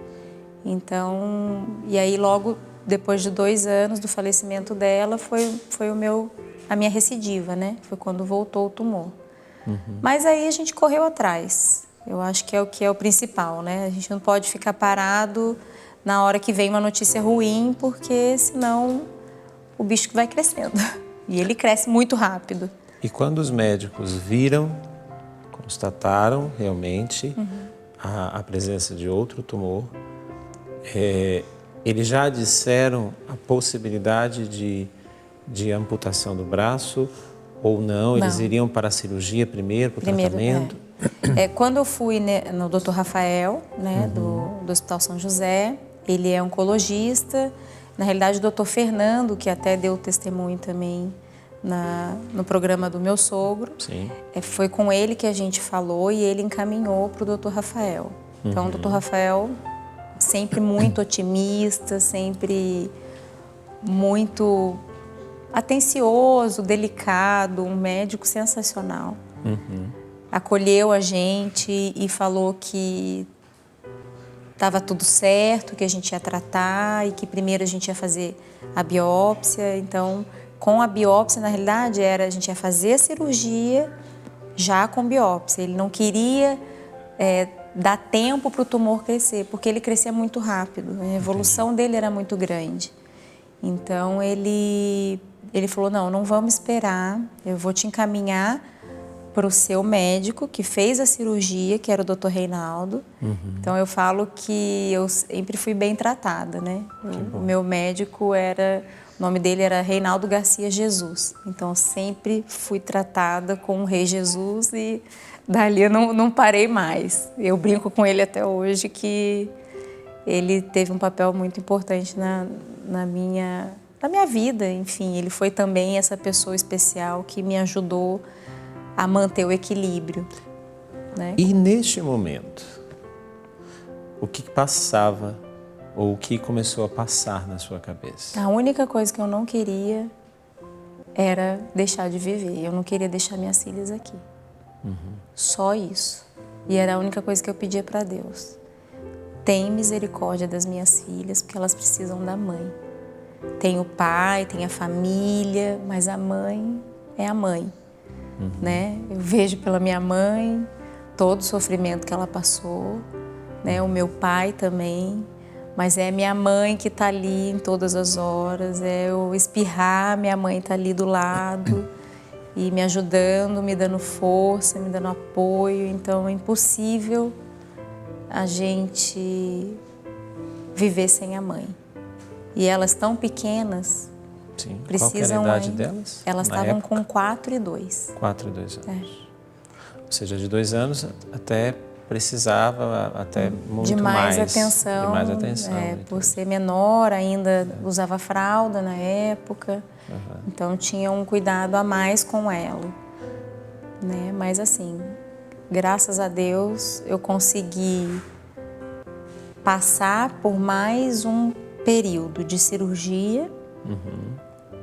Então, e aí logo depois de 2 anos do falecimento dela, foi a minha recidiva, né? Foi quando voltou o tumor. Mas aí a gente correu atrás. Eu acho que é o principal, né? A gente não pode ficar parado na hora que vem uma notícia ruim, porque senão o bicho vai crescendo. E ele cresce muito rápido. E quando os médicos viram, constataram realmente a presença de outro tumor, eles já disseram a possibilidade de amputação do braço ou não? Eles iriam para a cirurgia primeiro, para o tratamento? Quando eu fui no Dr. Rafael, né, do Hospital São José, ele é oncologista. Na realidade, o Dr. Fernando, que até deu testemunho também no programa do meu sogro, Sim. Foi com ele que a gente falou e ele encaminhou para o Dr. Rafael. Então, o Dr. Rafael, sempre muito otimista, sempre muito atencioso, delicado, um médico sensacional. Acolheu a gente e falou que estava tudo certo, que a gente ia tratar e que primeiro a gente ia fazer a biópsia. Então, com a biópsia, na realidade, a gente ia fazer a cirurgia já com biópsia. Ele não queria dar tempo para o tumor crescer, porque ele crescia muito rápido, a evolução dele era muito grande. Então, ele falou, não vamos esperar, eu vou te encaminhar para o seu médico que fez a cirurgia, que era o Dr. Reinaldo. Então, eu falo que eu sempre fui bem tratada, né? O meu médico o nome dele era Reinaldo Garcia Jesus. Então, eu sempre fui tratada com o Rei Jesus e dali eu não parei mais. Eu brinco com ele até hoje que ele teve um papel muito importante na minha vida. Enfim, ele foi também essa pessoa especial que me ajudou a manter o equilíbrio, né? E neste momento, o que passava ou o que começou a passar na sua cabeça? A única coisa que eu não queria era deixar de viver. Eu não queria deixar minhas filhas aqui. Só isso. E era a única coisa que eu pedia para Deus. Tem misericórdia das minhas filhas, porque elas precisam da mãe. Tem o pai, tem a família, mas a mãe é a mãe. Né? Eu vejo pela minha mãe todo o sofrimento que ela passou, né? O meu pai também, mas é minha mãe que está ali em todas as horas. Eu espirrar, minha mãe está ali do lado e me ajudando, me dando força, me dando apoio. Então é impossível a gente viver sem a mãe. E elas tão pequenas. Sim. Precisam. Qual que era a idade delas? Elas estavam com 4 e 2. 4 e 2 anos. Ou seja, de 2 anos até precisava até muito de mais mais atenção. De mais atenção. Por ser menor, ainda usava fralda na época. Então tinha um cuidado a mais com ela. Né? Mas assim, graças a Deus, eu consegui passar por mais um período de cirurgia.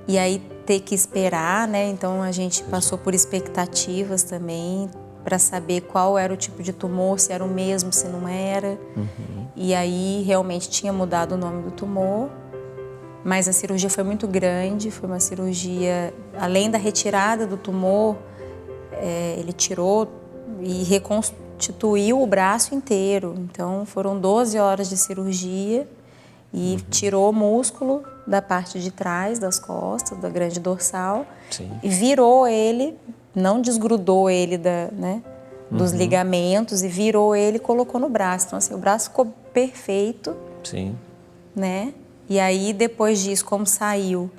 E aí ter que esperar, né? Então a gente passou por expectativas também para saber qual era o tipo de tumor, se era o mesmo, se não era. E aí realmente tinha mudado o nome do tumor, mas a cirurgia foi muito grande, foi uma cirurgia, além da retirada do tumor, ele tirou e reconstituiu o braço inteiro. Então foram 12 horas de cirurgia e tirou o músculo da parte de trás das costas, da grande dorsal. Sim. E virou ele, não desgrudou ele dos ligamentos e virou ele e colocou no braço. Então assim, o braço ficou perfeito. Sim. Né? E aí depois disso, como saiu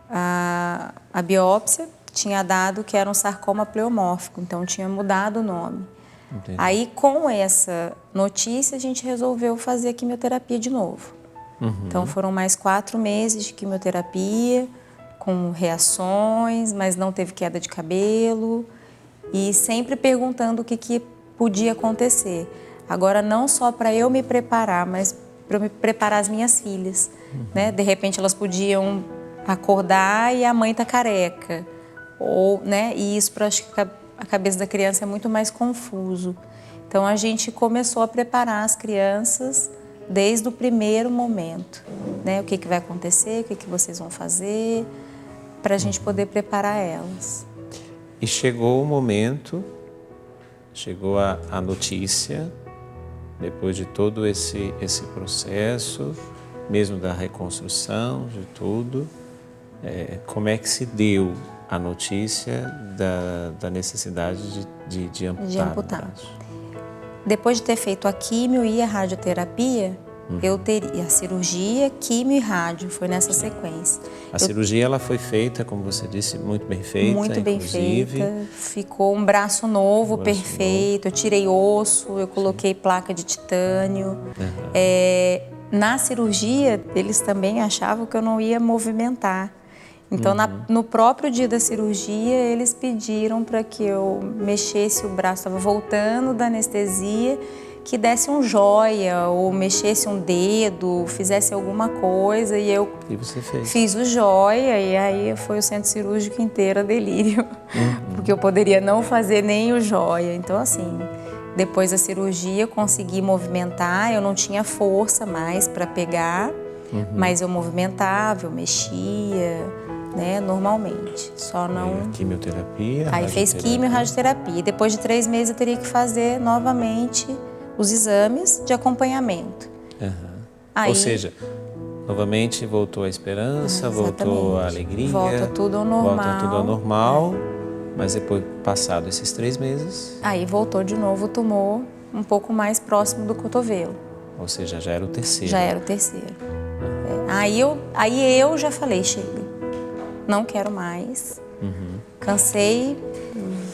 a biópsia, tinha dado que era um sarcoma pleomórfico, então tinha mudado o nome. Entendi. Aí com essa notícia a gente resolveu fazer a quimioterapia de novo. Então foram mais 4 meses de quimioterapia, com reações, mas não teve queda de cabelo. E sempre perguntando o que podia acontecer. Agora, não só para eu me preparar, mas para eu me preparar as minhas filhas. Né? De repente, elas podiam acordar e a mãe tá careca. Né? E isso, para a cabeça da criança, é muito mais confuso. Então, a gente começou a preparar as crianças desde o primeiro momento, né? O que vai acontecer, o que vocês vão fazer, para a gente poder preparar elas. E chegou o momento, chegou a notícia, depois de todo esse processo, mesmo da reconstrução, de tudo, como é que se deu a notícia da necessidade de amputar? De amputar. o braço? Depois de ter feito a químio e a radioterapia, eu teria a cirurgia, químio e rádio, foi nessa sequência. A cirurgia ela foi feita, como você disse, muito bem feita, Muito bem inclusive. feita, ficou um braço novo, braço perfeito. Eu tirei osso, eu coloquei placa de titânio. Na cirurgia, eles também achavam que eu não ia movimentar. Então, no próprio dia da cirurgia, eles pediram para que eu mexesse o braço, estava voltando da anestesia, que desse um joia, ou mexesse um dedo, fizesse alguma coisa, e eu você fez. fiz o joia, e aí foi o centro cirúrgico inteiro a delírio, porque eu poderia não fazer nem o joia. Então, assim, depois da cirurgia eu consegui movimentar, eu não tinha força mais para pegar, mas eu movimentava, eu mexia, né, normalmente, só não... Quimioterapia, Aí fez quimio e radioterapia. Depois de 3 meses eu teria que fazer novamente os exames de acompanhamento. Aí, ou seja, novamente voltou a esperança, voltou a alegria. Volta tudo ao normal. Volta tudo ao normal, mas depois, passado esses 3 meses... Aí voltou de novo o tumor um pouco mais próximo do cotovelo. Ou seja, já era o terceiro. Já era o terceiro. Aí eu já falei, chega, não quero mais, cansei,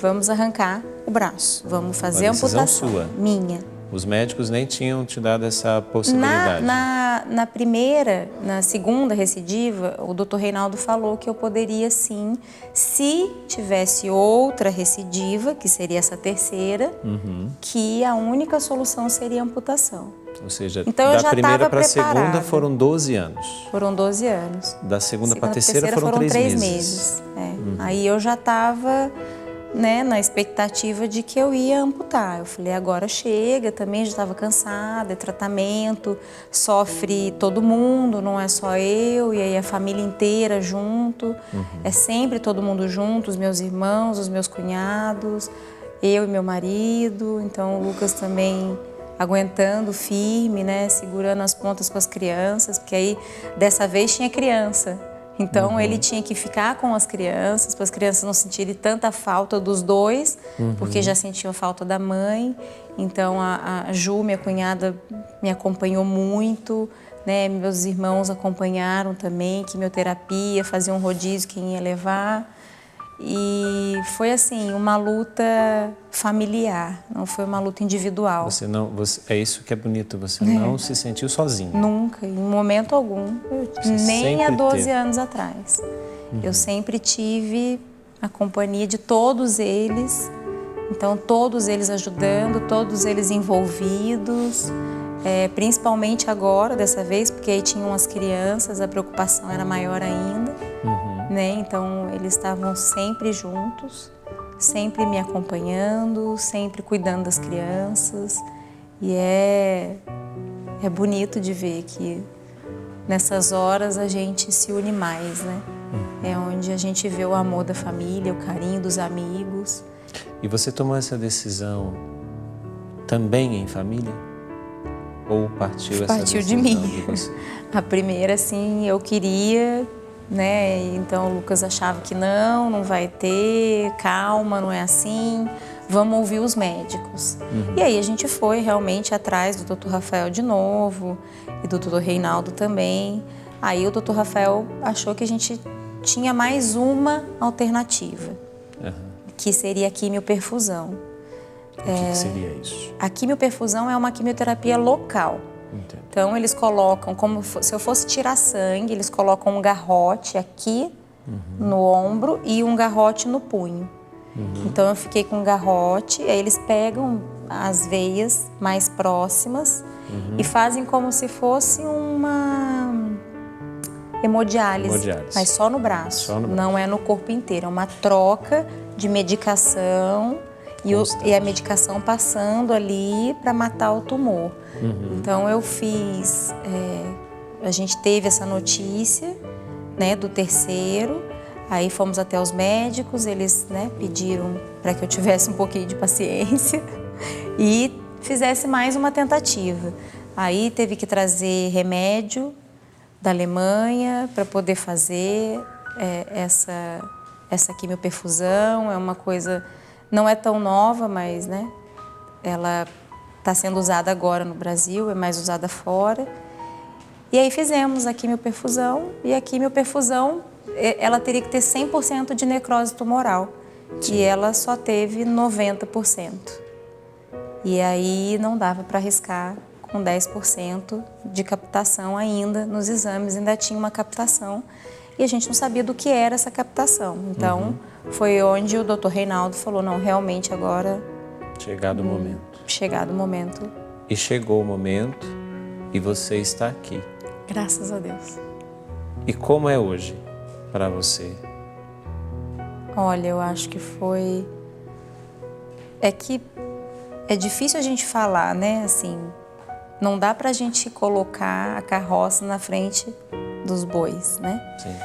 vamos arrancar o braço, vamos fazer a decisão amputação. sua. Minha. Os médicos nem tinham te dado essa possibilidade. Na segunda recidiva, o doutor Reinaldo falou que eu poderia sim, se tivesse outra recidiva, que seria essa terceira, que a única solução seria a amputação. Ou seja, Então, eu da já primeira para a preparada. segunda foram 12 anos. Foram 12 anos. Da segunda para a terceira foram 3 meses. Aí eu já estava, né, na expectativa de que eu ia amputar. Eu falei, agora chega, também já estava cansada, é tratamento, sofre todo mundo, não é só eu, e aí a família inteira junto. É sempre todo mundo junto, os meus irmãos, os meus cunhados, eu e meu marido. Então o Lucas também aguentando firme, né, segurando as pontas com as crianças, porque aí dessa vez tinha criança. Então ele tinha que ficar com as crianças, para as crianças não sentirem tanta falta dos dois, porque já sentiam falta da mãe. Então a Ju, minha cunhada, me acompanhou muito, né? Meus irmãos acompanharam também, quimioterapia, faziam um rodízio quem ia levar. E foi assim, uma luta familiar, não foi uma luta individual. É isso que é bonito, você não se sentiu sozinho. Nunca, em momento algum, nem há 12 anos atrás. Eu sempre tive a companhia de todos eles, então todos eles ajudando, todos eles envolvidos, principalmente agora, dessa vez, porque aí tinham as crianças, a preocupação era maior ainda. Né? Então eles estavam sempre juntos, sempre me acompanhando, sempre cuidando das crianças. E é bonito de ver que nessas horas a gente se une mais, né? É onde a gente vê o amor da família, o carinho dos amigos. E você tomou essa decisão também em família? Ou partiu essa decisão de mim. De você? A primeira, assim, eu queria, né? Então o Lucas achava que não vai ter, calma, não é assim, vamos ouvir os médicos. E aí a gente foi realmente atrás do Dr. Rafael de novo e do Dr. Reinaldo também. Aí o Dr. Rafael achou que a gente tinha mais uma alternativa, que seria a quimioperfusão. O que seria isso? A quimioperfusão é uma quimioterapia local. Entendo. Então, eles colocam, como se eu fosse tirar sangue, eles colocam um garrote aqui no ombro e um garrote no punho. Então, eu fiquei com um garrote, aí eles pegam as veias mais próximas e fazem como se fosse uma hemodiálise, mas só no braço, não é no corpo inteiro. É uma troca de medicação e a medicação passando ali para matar o tumor. Então eu fiz, a gente teve essa notícia, né, do terceiro, aí fomos até os médicos, eles, né, pediram para que eu tivesse um pouquinho de paciência e fizesse mais uma tentativa. Aí teve que trazer remédio da Alemanha para poder fazer, essa quimioperfusão. É uma coisa, não é tão nova, mas, né, ela está sendo usada agora no Brasil, é mais usada fora. E aí fizemos a quimioperfusão, e a quimioperfusão, ela teria que ter 100% de necrose tumoral. Sim. E ela só teve 90%. E aí não dava para arriscar com 10% de captação ainda nos exames, ainda tinha uma captação. E a gente não sabia do que era essa captação. Então, foi onde o Dr. Reinaldo falou, não, realmente agora... Chegado o momento. Chegado o momento. E chegou o momento e você está aqui. Graças a Deus. E como é hoje para você? Olha, eu acho que foi... É que é difícil a gente falar, né? Assim, não dá pra gente colocar a carroça na frente dos bois, né? Sim.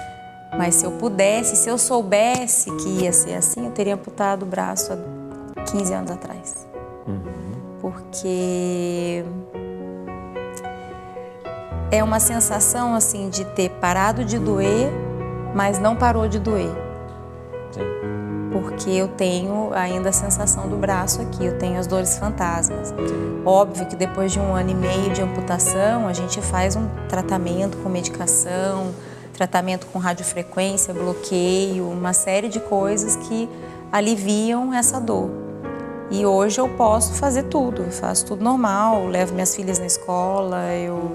Mas se eu pudesse, se eu soubesse que ia ser assim, eu teria amputado o braço há 15 anos atrás. Porque é uma sensação, assim, de ter parado de doer, mas não parou de doer. Sim. Porque eu tenho ainda a sensação do braço aqui, eu tenho as dores fantasmas. Óbvio que depois de 1 ano e meio de amputação, a gente faz um tratamento com medicação, tratamento com radiofrequência, bloqueio, uma série de coisas que aliviam essa dor. E hoje eu posso fazer tudo, eu faço tudo normal, levo minhas filhas na escola, eu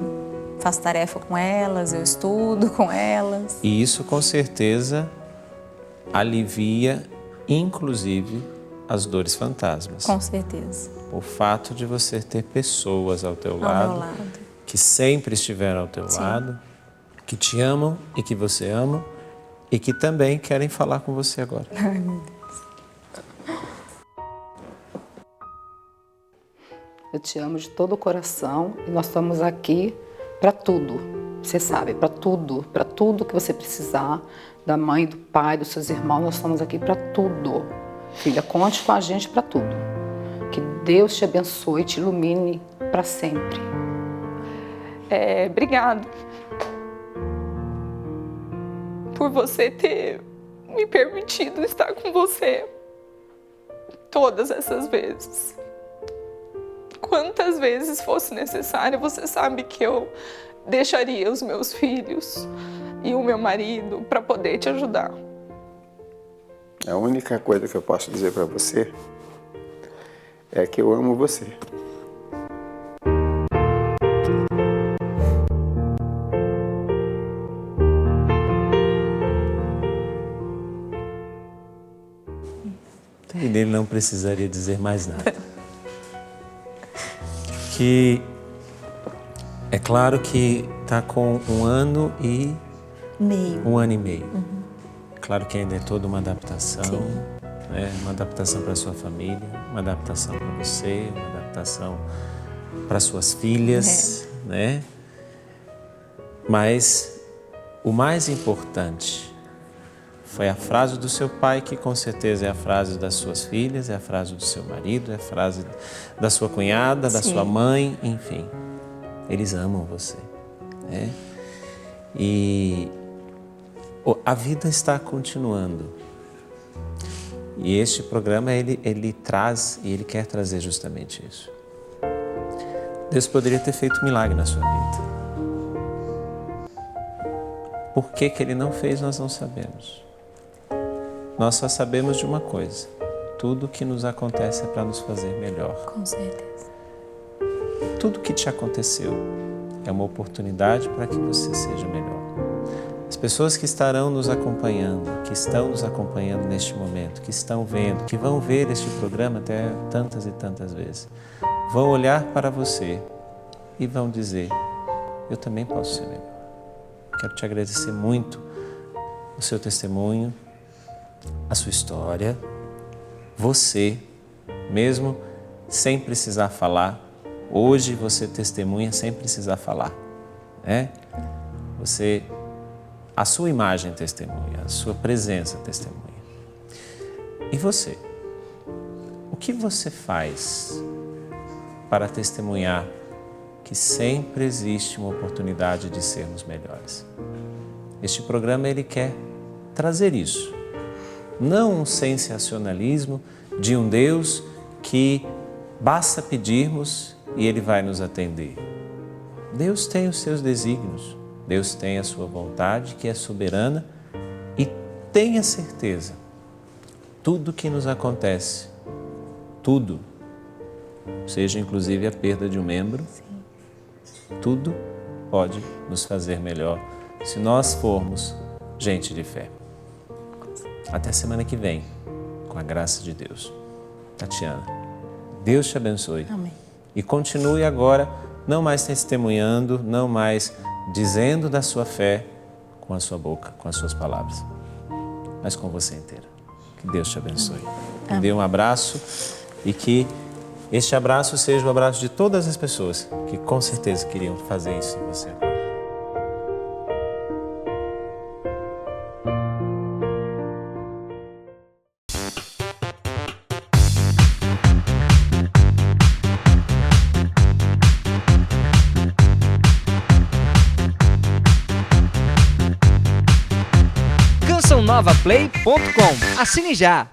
faço tarefa com elas, eu estudo com elas. E isso com certeza alivia, inclusive, as dores fantasmas. Com certeza. O fato de você ter pessoas ao teu Ao lado, meu lado. que sempre estiveram ao teu Sim. lado, que te amam e que você ama e que também querem falar com você agora. Ai, meu Deus. Eu te amo de todo o coração e nós estamos aqui para tudo. Você sabe, para tudo que você precisar, da mãe, do pai, dos seus irmãos, nós estamos aqui para tudo. Filha, conte com a gente para tudo. Que Deus te abençoe e te ilumine para sempre. Obrigado por você ter me permitido estar com você todas essas vezes. Quantas vezes fosse necessário, você sabe que eu deixaria os meus filhos e o meu marido para poder te ajudar. A única coisa que eu posso dizer para você é que eu amo você. E ele não precisaria dizer mais nada. Que é claro que está com 1 ano e Meio. 1 ano e meio. Claro que ainda é toda uma adaptação, né? Uma adaptação para sua família, uma adaptação para você, uma adaptação para suas filhas, né? Mas o mais importante foi a frase do seu pai, que com certeza é a frase das suas filhas, é a frase do seu marido, é a frase da sua cunhada, da sua mãe, enfim. Eles amam você, né? E a vida está continuando. E este programa, ele traz, e ele quer trazer justamente isso. Deus poderia ter feito um milagre na sua vida. Por que que Ele não fez, nós não sabemos. Nós só sabemos de uma coisa: tudo que nos acontece é para nos fazer melhor. Com certeza. Tudo que te aconteceu é uma oportunidade para que você seja melhor. As pessoas que estarão nos acompanhando, que estão nos acompanhando neste momento, que estão vendo, que vão ver este programa até tantas e tantas vezes, vão olhar para você e vão dizer: eu também posso ser melhor. Quero te agradecer muito o seu testemunho, a sua história. Você, mesmo sem precisar falar, hoje você testemunha sem precisar falar, né? Você, a sua imagem testemunha, a sua presença testemunha. E você? O que você faz para testemunhar que sempre existe uma oportunidade de sermos melhores? Este programa, ele quer trazer isso. Não um sensacionalismo de um Deus que basta pedirmos e Ele vai nos atender. Deus tem os seus desígnios, Deus tem a sua vontade que é soberana e tenha certeza, tudo que nos acontece, tudo, seja inclusive a perda de um membro, tudo pode nos fazer melhor se nós formos gente de fé. Até semana que vem, com a graça de Deus. Tatiana, Deus te abençoe. Amém. E continue agora, não mais testemunhando, não mais dizendo da sua fé com a sua boca, com as suas palavras, mas com você inteira. Que Deus te abençoe. Me dê um abraço e que este abraço seja o abraço de todas as pessoas que com certeza queriam fazer isso em você. CançãoNovaPlay.com. Assine já!